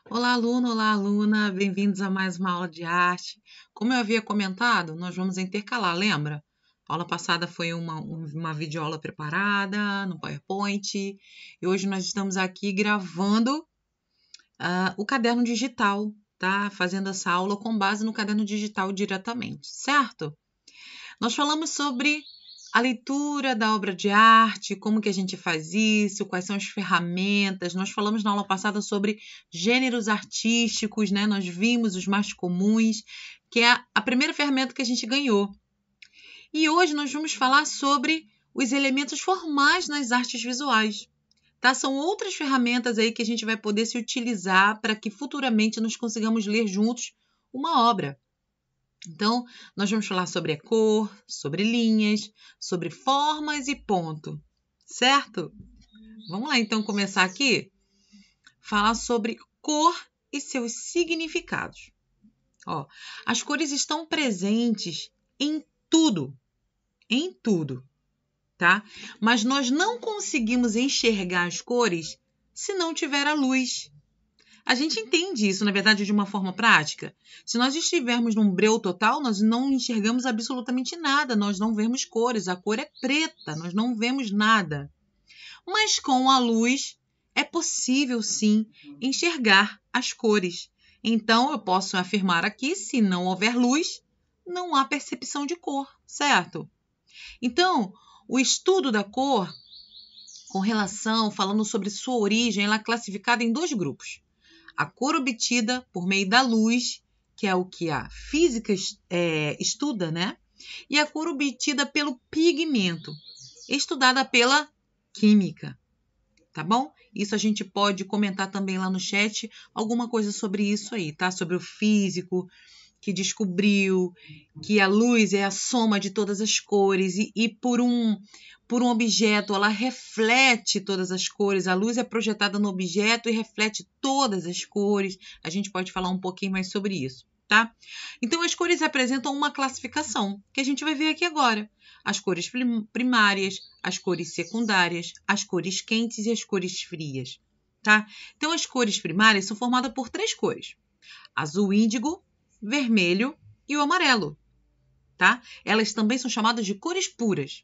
Olá, aluno, olá, aluna, bem-vindos a mais uma aula de arte. Como eu havia comentado, nós vamos intercalar, lembra? A aula passada foi uma videoaula preparada no PowerPoint e hoje nós estamos aqui gravando o caderno digital, tá? Fazendo essa aula com base no caderno digital diretamente, certo? Nós falamos sobre a leitura da obra de arte, como que a gente faz isso, quais são as ferramentas. Nós falamos na aula passada sobre gêneros artísticos, né? Nós vimos os mais comuns, que é a primeira ferramenta que a gente ganhou. E hoje nós vamos falar sobre os elementos formais nas artes visuais. Tá? São outras ferramentas aí que a gente vai poder se utilizar para que futuramente nós consigamos ler juntos uma obra. Então, nós vamos falar sobre a cor, sobre linhas, sobre formas e ponto, certo? Vamos lá, então, começar aqui? Falar sobre cor e seus significados. Ó, as cores estão presentes em tudo, tá? Mas nós não conseguimos enxergar as cores se não tiver a luz. A gente entende isso, na verdade, de uma forma prática. Se nós estivermos num breu total, nós não enxergamos absolutamente nada, nós não vemos cores, a cor é preta, nós não vemos nada. Mas com a luz é possível, sim, enxergar as cores. Então, eu posso afirmar aqui, se não houver luz, não há percepção de cor, certo? Então, o estudo da cor, falando sobre sua origem, ela é classificada em dois grupos. A cor obtida por meio da luz, que é o que a física estuda, né? E a cor obtida pelo pigmento, estudada pela química, tá bom? Isso a gente pode comentar também lá no chat, alguma coisa sobre isso aí, tá? Sobre o físico que descobriu que a luz é a soma de todas as cores e por um objeto, ela reflete todas as cores. A luz é projetada no objeto e reflete todas as cores. A gente pode falar um pouquinho mais sobre isso, tá? Então, as cores apresentam uma classificação, que a gente vai ver aqui agora. As cores primárias, as cores secundárias, as cores quentes e as cores frias, tá? Então, as cores primárias são formadas por três cores: azul índigo, vermelho e o amarelo, tá? Elas também são chamadas de cores puras.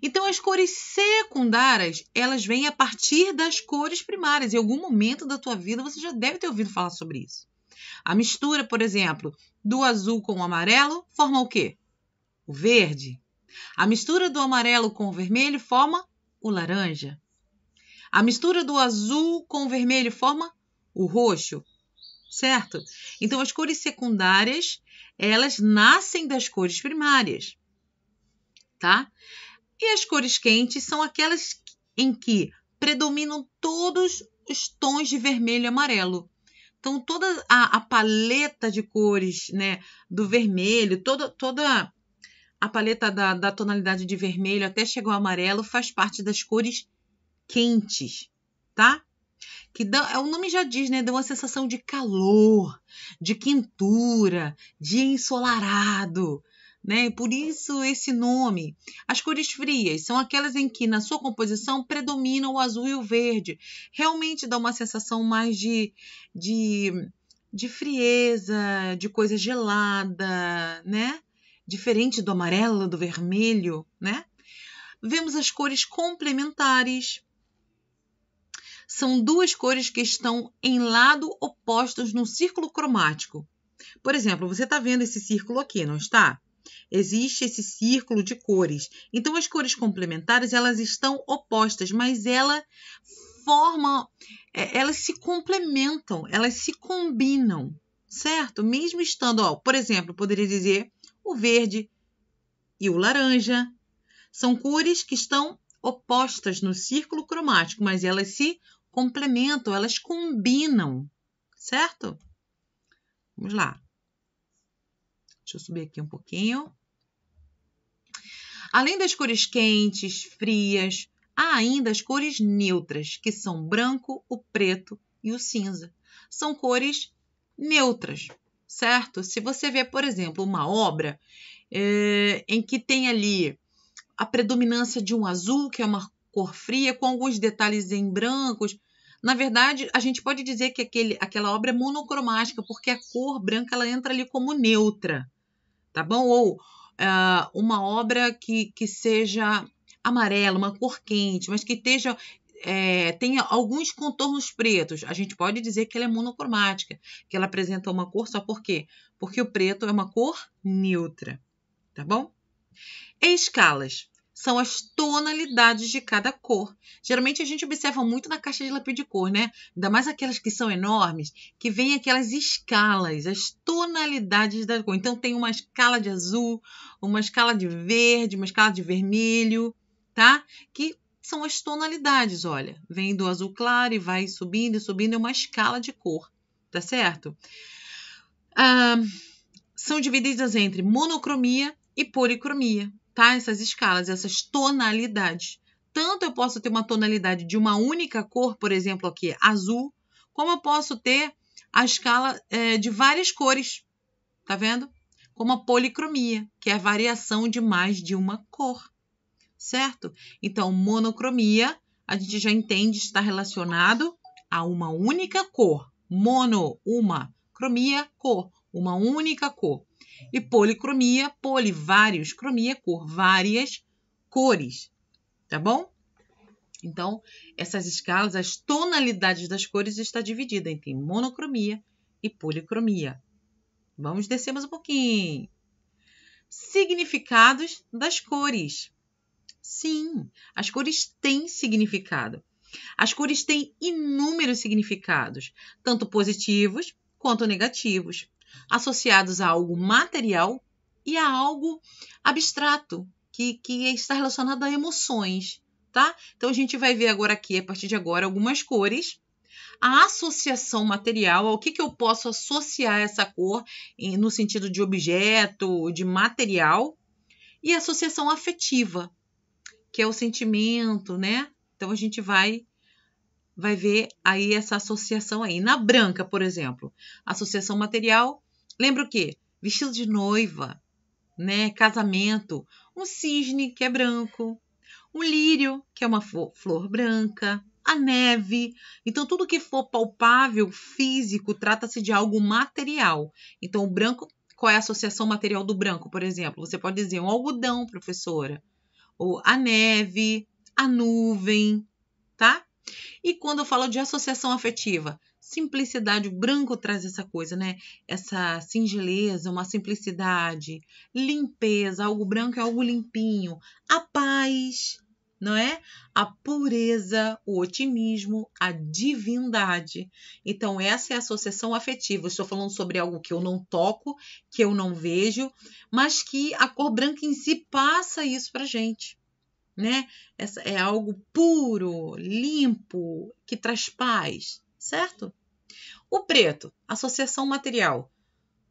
Então, as cores secundárias, elas vêm a partir das cores primárias. Em algum momento da tua vida, você já deve ter ouvido falar sobre isso. A mistura, por exemplo, do azul com o amarelo forma o quê? O verde. A mistura do amarelo com o vermelho forma o laranja. A mistura do azul com o vermelho forma o roxo, certo? Então, as cores secundárias, elas nascem das cores primárias, tá? E as cores quentes são aquelas em que predominam todos os tons de vermelho e amarelo. Então, toda a paleta de cores, né, do vermelho, toda a paleta da tonalidade de vermelho até chegar ao amarelo faz parte das cores quentes, tá? O nome já diz, né? Dá uma sensação de calor, de quentura, de ensolarado, né? E por isso esse nome. As cores frias são aquelas em que, na sua composição, predominam o azul e o verde. Realmente dá uma sensação mais de frieza, de coisa gelada, né? Diferente do amarelo, do vermelho, né? Vemos as cores complementares. São duas cores que estão em lado opostos no círculo cromático. Por exemplo, você está vendo esse círculo aqui, não está? Existe esse círculo de cores. Então, as cores complementares, elas estão opostas, mas elas se complementam, elas se combinam, certo? Mesmo estando, por exemplo, poderia dizer o verde e o laranja. São cores que estão opostas no círculo cromático, mas elas se complementam, elas combinam, certo? Vamos lá. Deixa eu subir aqui um pouquinho. Além das cores quentes, frias, há ainda as cores neutras, que são o branco, o preto e o cinza. São cores neutras, certo? Se você vê, por exemplo, uma obra em que tem ali a predominância de um azul, que é uma cor fria, com alguns detalhes em brancos, Na verdade, a gente pode dizer que aquela obra é monocromática, porque a cor branca ela entra ali como neutra, tá bom? Ou uma obra que seja amarela, uma cor quente, mas que tenha alguns contornos pretos. A gente pode dizer que ela é monocromática, que ela apresenta uma cor só por quê? Porque o preto é uma cor neutra, tá bom? Escalas são as tonalidades de cada cor. Geralmente a gente observa muito na caixa de lápis de cor, né? Ainda mais aquelas que são enormes, que vem aquelas escalas, as tonalidades da cor. Então tem uma escala de azul, uma escala de verde, uma escala de vermelho, tá? Que são as tonalidades, olha. Vem do azul claro e vai subindo e subindo, é uma escala de cor, tá certo? São divididas entre monocromia e policromia, tá? Essas escalas, essas tonalidades. Tanto eu posso ter uma tonalidade de uma única cor, por exemplo, aqui, azul, como eu posso ter a escala de várias cores, tá vendo? Como a policromia, que é a variação de mais de uma cor, certo? Então, monocromia, a gente já entende, está relacionado a uma única cor. Mono, uma. Cromia, cor. Uma única cor. E policromia, poli, vários. Cromia, cor, várias cores. Tá bom? Então, essas escalas, as tonalidades das cores está dividida entre monocromia e policromia. Vamos descer mais um pouquinho. Significados das cores. Sim, as cores têm significado. As cores têm inúmeros significados, tanto positivos quanto negativos, associados a algo material e a algo abstrato, que está relacionado a emoções, tá? Então, a gente vai ver agora aqui, a partir de agora, algumas cores. A associação material, ao que eu posso associar essa cor no sentido de objeto, de material, e a associação afetiva, que é o sentimento, né? Então, a gente vai ver aí essa associação aí. Na branca, por exemplo, associação material, lembra o quê? Vestido de noiva, né? Casamento, um cisne, que é branco, um lírio, que é uma flor branca, a neve. Então, tudo que for palpável, físico, trata-se de algo material. Então, o branco, qual é a associação material do branco, por exemplo? Você pode dizer um algodão, professora, ou a neve, a nuvem, tá? E quando eu falo de associação afetiva, simplicidade, o branco traz essa coisa, né? Essa singeleza, uma simplicidade, limpeza, algo branco é algo limpinho, a paz, não é? A pureza, o otimismo, a divindade. Então, essa é a associação afetiva. Eu estou falando sobre algo que eu não toco, que eu não vejo, mas que a cor branca em si passa isso pra gente, né? Essa é algo puro, limpo, que traz paz, certo? O preto, associação material,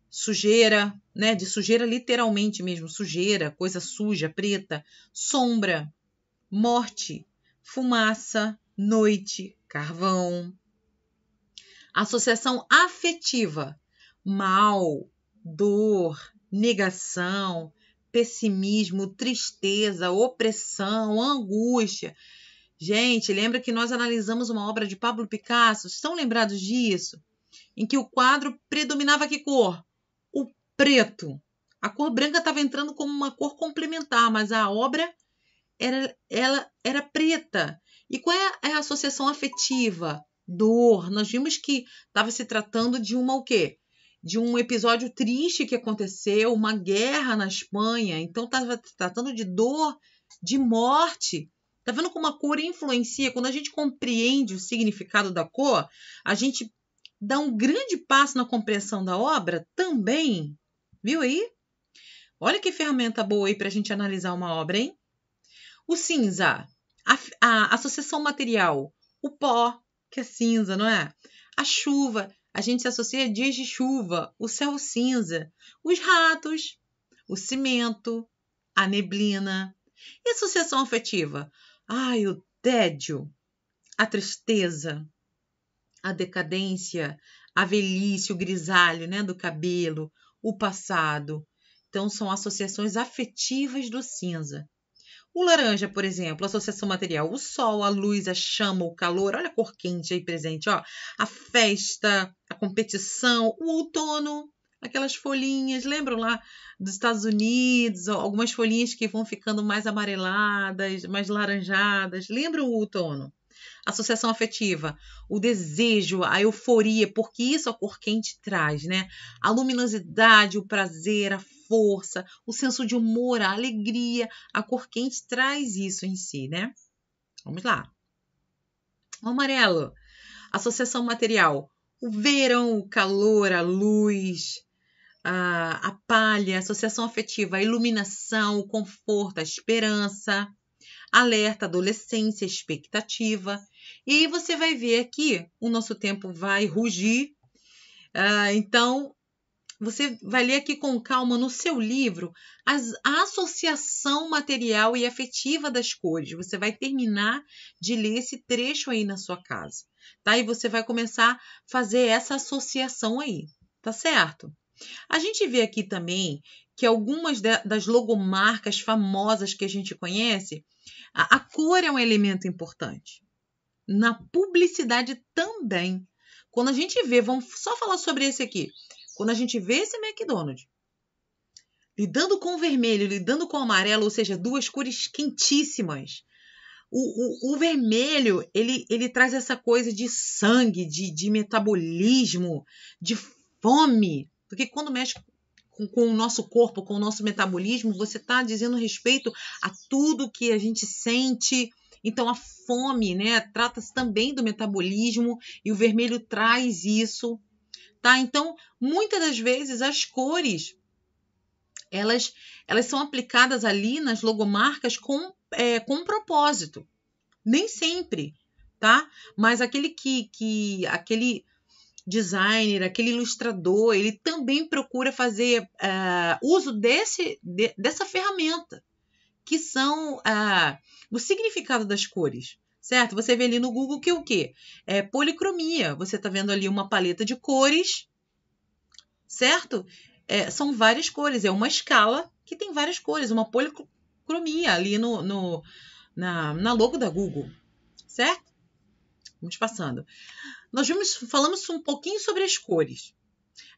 sujeira, né? De sujeira literalmente mesmo, sujeira, coisa suja, preta, sombra, morte, fumaça, noite, carvão. Associação afetiva, mal, dor, negação, pessimismo, tristeza, opressão, angústia. Gente, lembra que nós analisamos uma obra de Pablo Picasso? Estão lembrados disso? Em que o quadro predominava que cor? O preto. A cor branca estava entrando como uma cor complementar, mas a obra ela era preta. E qual é a associação afetiva? Dor. Nós vimos que estava se tratando de o quê? De um episódio triste que aconteceu, uma guerra na Espanha. Então, estava tratando de dor, de morte. Tá vendo como a cor influencia? Quando a gente compreende o significado da cor, a gente dá um grande passo na compreensão da obra também. Viu aí? Olha que ferramenta boa aí para a gente analisar uma obra, hein? O cinza, a associação material, o pó, que é cinza, não é? A chuva, a gente se associa a dias de chuva, o céu cinza, os ratos, o cimento, a neblina. E a associação afetiva? Ai, o tédio, a tristeza, a decadência, a velhice, o grisalho, né, do cabelo, o passado. Então, são associações afetivas do cinza. O laranja, por exemplo, associação material, o sol, a luz, a chama, o calor, olha a cor quente aí presente, ó. A festa, a competição, o outono, aquelas folhinhas, lembram lá dos Estados Unidos, algumas folhinhas que vão ficando mais amareladas, mais laranjadas, lembram o outono? Associação afetiva, o desejo, a euforia, porque isso a cor quente traz, né? A luminosidade, o prazer, a força, o senso de humor, a alegria, a cor quente traz isso em si, né? Vamos lá. O amarelo, associação material, o verão, o calor, a luz, a palha, associação afetiva, a iluminação, o conforto, a esperança, alerta, adolescência, expectativa. E aí você vai ver aqui, o nosso tempo vai rugir. Então, você vai ler aqui com calma no seu livro a associação material e afetiva das cores. Você vai terminar de ler esse trecho aí na sua casa, tá? E você vai começar a fazer essa associação aí, tá certo? A gente vê aqui também que algumas das logomarcas famosas que a gente conhece, a cor é um elemento importante. Na publicidade também. Quando a gente vê, vamos só falar sobre esse aqui. Quando a gente vê esse McDonald's lidando com o vermelho, lidando com o amarelo, ou seja, duas cores quentíssimas. O vermelho, ele traz essa coisa de sangue, de metabolismo, de fome. Porque quando mexe com o nosso corpo, com o nosso metabolismo, você está dizendo respeito a tudo que a gente sente. Então, a fome, né, trata-se também do metabolismo e o vermelho traz isso, tá? Então, muitas das vezes, as cores, elas são aplicadas ali nas logomarcas com propósito. Nem sempre, tá? Mas aquele aquele designer, aquele ilustrador, ele também procura fazer uso dessa ferramenta, que são o significado das cores, certo? Você vê ali no Google que o quê? É policromia. Você está vendo ali uma paleta de cores, certo? São várias cores, é uma escala que tem várias cores, uma policromia ali na logo da Google, certo? Vamos passando. Nós falamos um pouquinho sobre as cores.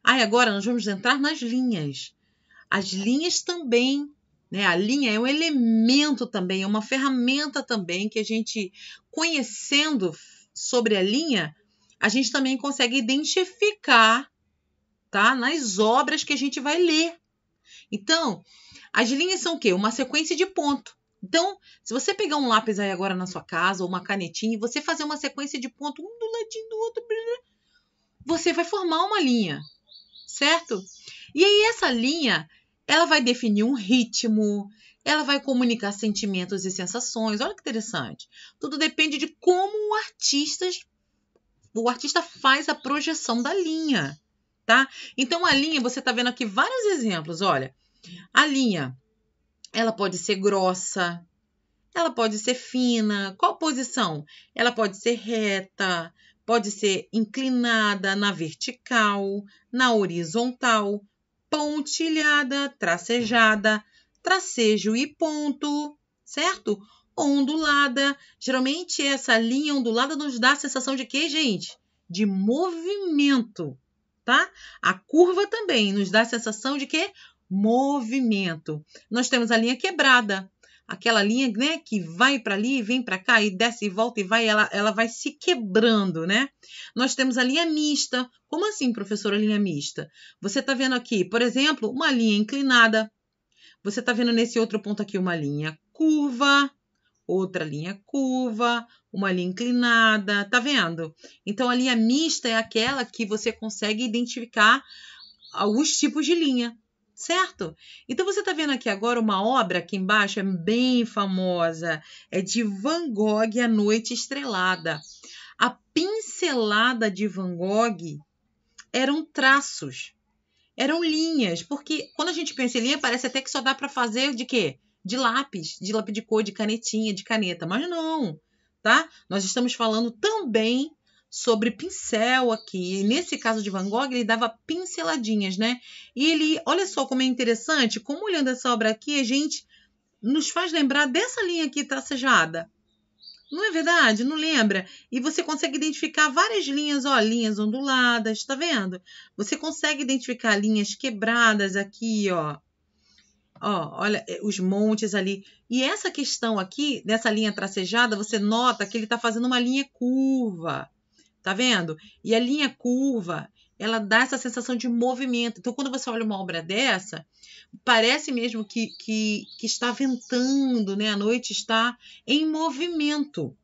Agora nós vamos entrar nas linhas. As linhas também, né? A linha é um elemento também, é uma ferramenta também que a gente, conhecendo sobre a linha, a gente também consegue identificar, tá? Nas obras que a gente vai ler. Então, as linhas são o quê? Uma sequência de ponto. Então, se você pegar um lápis aí agora na sua casa, ou uma canetinha, e você fazer uma sequência de ponto, um do ladinho do outro, você vai formar uma linha, certo? E aí essa linha, ela vai definir um ritmo, ela vai comunicar sentimentos e sensações. Olha que interessante. Tudo depende de como o artista faz a projeção da linha, tá? Então, a linha, você tá vendo aqui vários exemplos, olha. A linha, ela pode ser grossa, ela pode ser fina. Qual posição? Ela pode ser reta, pode ser inclinada na vertical, na horizontal, pontilhada, tracejada, tracejo e ponto, certo? Ondulada. Geralmente essa linha ondulada nos dá a sensação de quê, gente? De movimento, tá? A curva também nos dá a sensação de quê? Movimento. Nós temos a linha quebrada, aquela linha, né, que vai para ali, vem para cá e desce e volta e vai, ela vai se quebrando, né? Nós temos a linha mista. Como assim, professora, linha mista? Você está vendo aqui, por exemplo, uma linha inclinada. Você está vendo nesse outro ponto aqui uma linha curva, outra linha curva, uma linha inclinada, tá vendo? Então, a linha mista é aquela que você consegue identificar alguns tipos de linha, certo? Então, você está vendo aqui agora uma obra aqui embaixo, é bem famosa, é de Van Gogh, A Noite Estrelada. A pincelada de Van Gogh eram traços, eram linhas, porque quando a gente pensa em linha, parece até que só dá para fazer de quê? De lápis de cor, de canetinha, de caneta, mas não, tá? Nós estamos falando também sobre pincel aqui. Nesse caso de Van Gogh, ele dava pinceladinhas, né? E ele, olha só como é interessante, como olhando essa obra aqui, a gente nos faz lembrar dessa linha aqui tracejada. Não é verdade? Não lembra? E você consegue identificar várias linhas, ó, linhas onduladas, tá vendo? Você consegue identificar linhas quebradas aqui, ó. Ó, olha os montes ali. E essa questão aqui, dessa linha tracejada, você nota que ele está fazendo uma linha curva. Tá vendo? E a linha curva, ela dá essa sensação de movimento. Então, quando você olha uma obra dessa, parece mesmo que está ventando, né? A noite está em movimento.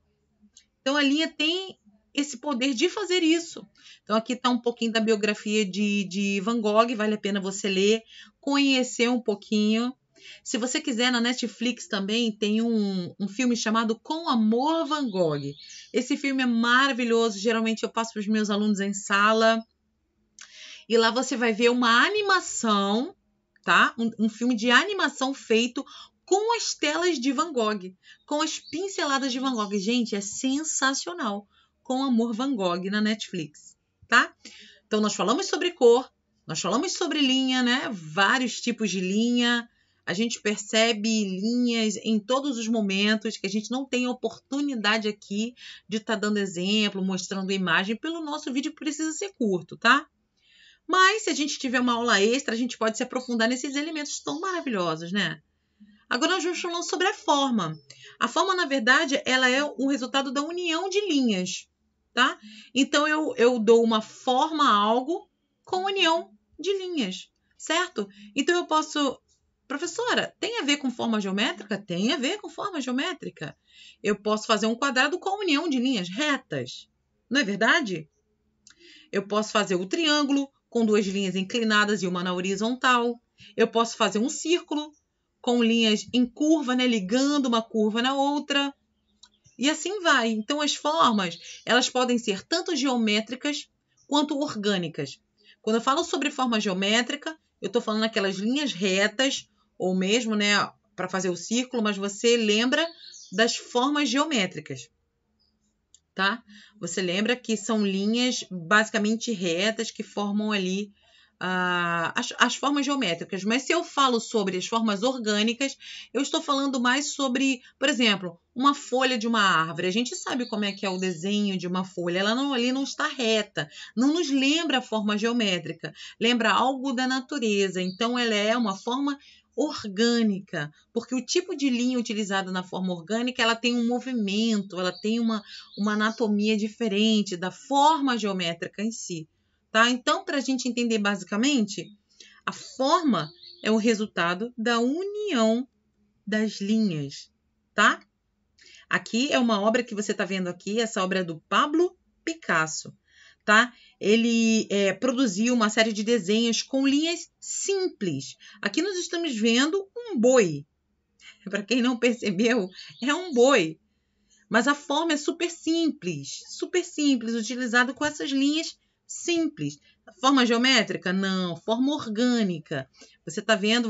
Então, a linha tem esse poder de fazer isso. Então, aqui está um pouquinho da biografia de Van Gogh, vale a pena você ler, conhecer um pouquinho. Se você quiser, na Netflix também tem um filme chamado Com Amor, Van Gogh. Esse filme é maravilhoso, geralmente eu passo para os meus alunos em sala. E lá você vai ver uma animação, tá? Um filme de animação feito com as telas de Van Gogh, com as pinceladas de Van Gogh. Gente, é sensacional. Com Amor, Van Gogh na Netflix, tá? Então, nós falamos sobre cor, nós falamos sobre linha, né? Vários tipos de linha. A gente percebe linhas em todos os momentos, que a gente não tem oportunidade aqui de estar dando exemplo, mostrando imagem, pelo nosso vídeo que precisa ser curto, tá? Mas, se a gente tiver uma aula extra, a gente pode se aprofundar nesses elementos tão maravilhosos, né? Agora nós vamos falando sobre a forma. A forma, na verdade, ela é um resultado da união de linhas, tá? Então, eu dou uma forma a algo com união de linhas, certo? Então, eu posso... Professora, tem a ver com forma geométrica? Tem a ver com forma geométrica. Eu posso fazer um quadrado com a união de linhas retas, não é verdade? Eu posso fazer o triângulo com duas linhas inclinadas e uma na horizontal. Eu posso fazer um círculo com linhas em curva, né, ligando uma curva na outra. E assim vai. Então, as formas, elas podem ser tanto geométricas quanto orgânicas. Quando eu falo sobre forma geométrica, eu estou falando aquelas linhas retas, ou mesmo, né, para fazer o círculo, mas você lembra das formas geométricas, tá? Você lembra que são linhas basicamente retas que formam ali as formas geométricas. Mas se eu falo sobre as formas orgânicas, eu estou falando mais sobre, por exemplo, uma folha de uma árvore. A gente sabe como é que é o desenho de uma folha. Ela ali não está reta, não nos lembra a forma geométrica, lembra algo da natureza. Então, ela é uma forma orgânica, porque o tipo de linha utilizada na forma orgânica, ela tem um movimento, ela tem uma anatomia diferente da forma geométrica em si, tá? Então, para a gente entender basicamente, a forma é o resultado da união das linhas, tá? Aqui é uma obra que você está vendo aqui, essa obra é do Pablo Picasso, tá? Ele produziu uma série de desenhos com linhas simples. Aqui nós estamos vendo um boi. Para quem não percebeu, é um boi. Mas a forma é super simples, utilizado com essas linhas simples. Forma geométrica? Não, forma orgânica. Você está vendo,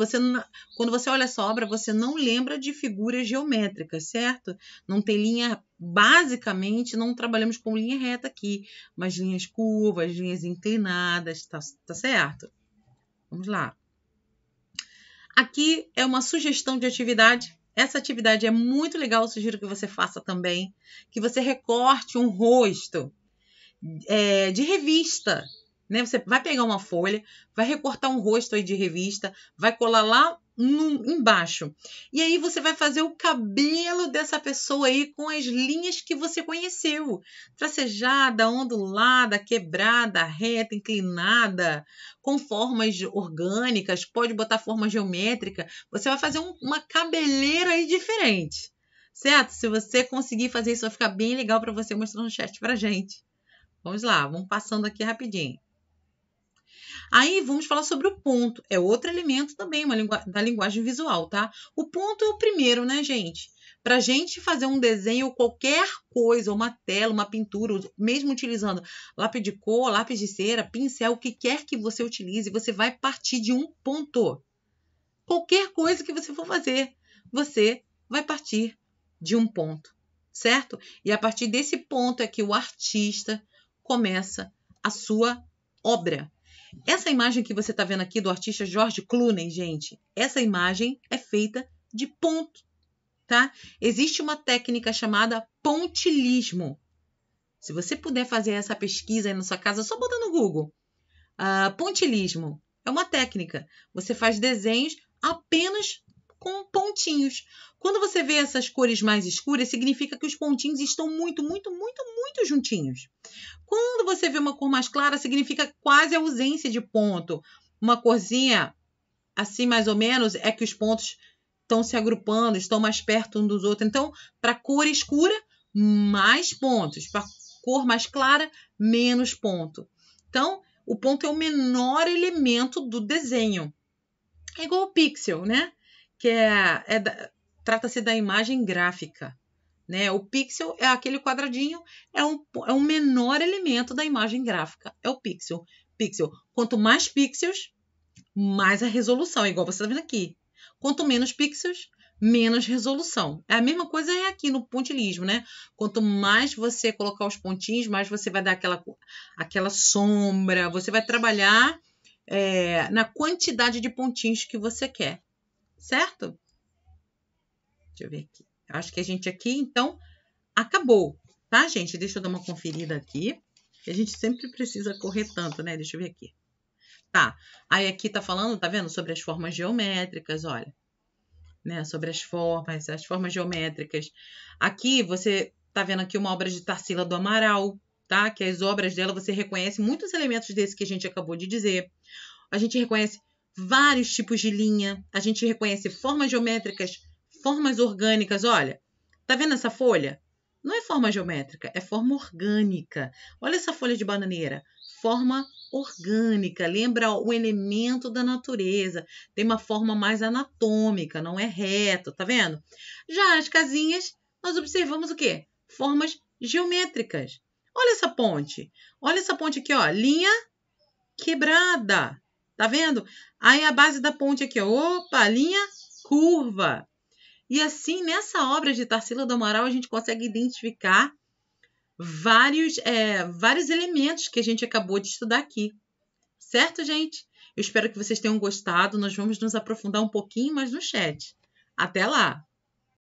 quando você olha essa obra, você não lembra de figuras geométricas, certo? Não tem linha, basicamente, não trabalhamos com linha reta aqui, mas linhas curvas, linhas inclinadas, tá certo? Vamos lá. Aqui é uma sugestão de atividade. Essa atividade é muito legal, eu sugiro que você faça também, que você recorte um rosto de revista, né? Você vai pegar uma folha, vai recortar um rosto aí de revista, vai colar lá embaixo. E aí você vai fazer o cabelo dessa pessoa aí com as linhas que você conheceu. Tracejada, ondulada, quebrada, reta, inclinada, com formas orgânicas, pode botar forma geométrica. Você vai fazer uma cabeleira aí diferente, certo? Se você conseguir fazer isso, vai ficar bem legal para você mostrar no chat pra gente. Vamos lá, vamos passando aqui rapidinho. Aí vamos falar sobre o ponto. É outro elemento também da linguagem visual, tá? O ponto é o primeiro, né, gente? Para a gente fazer um desenho, qualquer coisa, uma tela, uma pintura, mesmo utilizando lápis de cor, lápis de cera, pincel, o que quer que você utilize, você vai partir de um ponto. Qualquer coisa que você for fazer, você vai partir de um ponto, certo? E a partir desse ponto é que o artista começa a sua obra. Essa imagem que você está vendo aqui do artista George Clooney, gente, essa imagem é feita de ponto, tá? Existe uma técnica chamada pontilhismo. Se você puder fazer essa pesquisa aí na sua casa, só bota no Google. Pontilhismo é uma técnica. Você faz desenhos apenas com pontinhos. Quando você vê essas cores mais escuras, significa que os pontinhos estão muito juntinhos. Quando você vê uma cor mais clara, significa quase ausência de ponto. Uma corzinha assim, mais ou menos, é que os pontos estão se agrupando, estão mais perto um dos outros. Então, para cor escura, mais pontos. Para cor mais clara, menos ponto. Então, o ponto é o menor elemento do desenho. É igual o pixel, né? Que trata-se da imagem gráfica, né? O pixel é aquele quadradinho, é um menor elemento da imagem gráfica. É o pixel. Quanto mais pixels, mais a resolução, igual você está vendo aqui. Quanto menos pixels, menos resolução. A mesma coisa é aqui no pontilhismo, né? Quanto mais você colocar os pontinhos, mais você vai dar aquela sombra. Você vai trabalhar na quantidade de pontinhos que você quer, certo? Deixa eu ver aqui. Acho que a gente aqui, então, acabou, tá, gente? Deixa eu dar uma conferida aqui. A gente sempre precisa correr tanto, né? Deixa eu ver aqui. Tá, aí aqui tá falando, tá vendo? Sobre as formas geométricas, olha. Né? Sobre as formas geométricas. Aqui, você tá vendo aqui uma obra de Tarsila do Amaral, tá? Que as obras dela, você reconhece muitos elementos desses que a gente acabou de dizer. A gente reconhece vários tipos de linha. A gente reconhece formas geométricas, formas orgânicas. Olha, tá vendo essa folha? Não é forma geométrica, é forma orgânica. Olha essa folha de bananeira. Forma orgânica, lembra o elemento da natureza. Tem uma forma mais anatômica, não é reto, tá vendo? Já as casinhas, nós observamos o quê? Formas geométricas. Olha essa ponte. Olha essa ponte aqui, ó. Linha quebrada. Tá vendo? Aí a base da ponte aqui, ó. Opa, linha curva. E assim, nessa obra de Tarsila do Amaral, a gente consegue identificar vários elementos que a gente acabou de estudar aqui. Certo, gente? Eu espero que vocês tenham gostado. Nós vamos nos aprofundar um pouquinho mais no chat. Até lá!